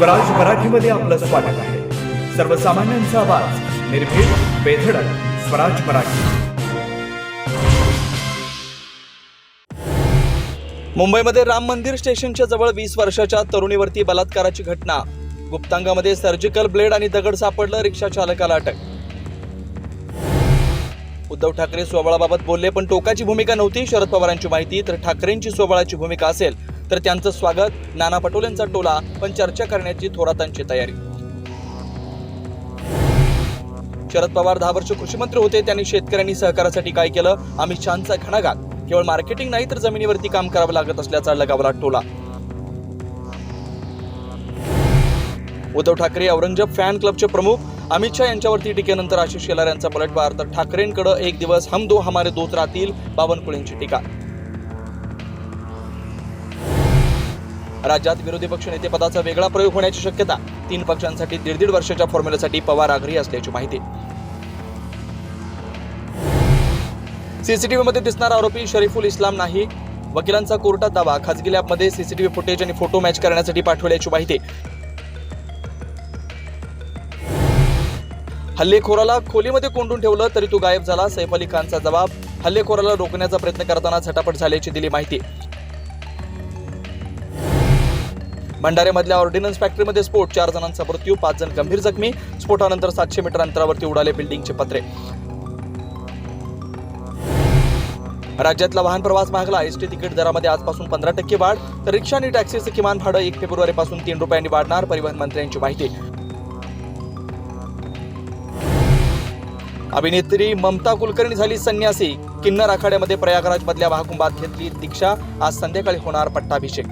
स्वराज मराठीमध्ये आपलं स्वागत आहे. सर्वसामान्यांचा आवाज, निर्भीड, बेधडक, स्वराज मराठी. मुंबईमध्ये राम मंदिर स्टेशनच्या जवळ 20 वर्षाच्या तरुणीवरती बलात्काराची घटना. गुप्तांगामध्ये सर्जिकल ब्लेड आणि दगड सापडलं, रिक्षा चालकाला अटक. उद्धव ठाकरे स्वबळाबाबत बोलले पण टोकाची भूमिका नव्हती, शरद पवारांची माहिती. तर ठाकरेंची स्वबळाची भूमिका असेल तर त्यांचं स्वागत. नाना पटोलेंचा टोला, पण चर्चा करण्याची थोरातांची तयारी. शरद पवार 10 वर्ष कृषी मंत्री होते, त्यांनी शेतकऱ्यांनी सहकारासाठी काय केलं? अमित शहांचा घणाघात. केवळ मार्केटिंग नाही तर जमिनीवरती काम करावं लागत असल्याचा लगावला टोला. उद्धव ठाकरे औरंगजेब फॅन क्लबचे प्रमुख. अमित शहा यांच्यावरती टीकेनंतर आशिष शेलार यांचा पलटवार. तर ठाकरेंकडे एक दिवस हम दो हमारे दोस्त राहतील, बावनकुळेंची टीका. राज्यात विरोधी पक्ष नेते पदाचा वेगळा प्रयोग होण्याची शक्यता. 3 पक्षांसाठी 1.5 वर्षाच्या फॉर्म्युल्यासाठी पवार आग्रही असल्याची माहिती. सीसीटीव्ही मध्ये दिसणारा आरोपी शरीफुल इस्लाम नाही. वकिलांचा कोर्टात दावा. खासगी लॅबमध्ये सीसीटीव्ही फुटेज आणि फोटो मॅच करण्यासाठी पाठवल्याची माहिती. हल्लेखोराला खोलीमध्ये कोंडून ठेवलं तरी तो गायब झाला, सैफ अली खानचा जबाब. हल्लेखोराला रोखण्याचा प्रयत्न करताना झटापट झाल्याची दिली माहिती. भंडाऱ्यामधल्या ऑर्डिनन्स फॅक्टरीमध्ये स्फोट, 4 जणांचा मृत्यू, 5 जण गंभीर जखमी. स्फोटानंतर 700 मीटर अंतरावरती उडाले बिल्डिंगचे पत्रे. राज्यातला वाहन प्रवास महागला. एसटी तिकीट दरामध्ये आजपासून 15% वाढ. तर रिक्षा आणि टॅक्सीचं किमान भाडं 1 फेब्रुवारीपासून 3 रुपयांनी वाढणार, परिवहन मंत्र्यांची माहिती. अभिनेत्री ममता कुलकर्णी झाली संन्यासी. किन्नर आखाड्यामध्ये प्रयागराज मधल्या महाकुंभात घेतली दीक्षा. आज संध्याकाळी होणार पट्टाभिषेक.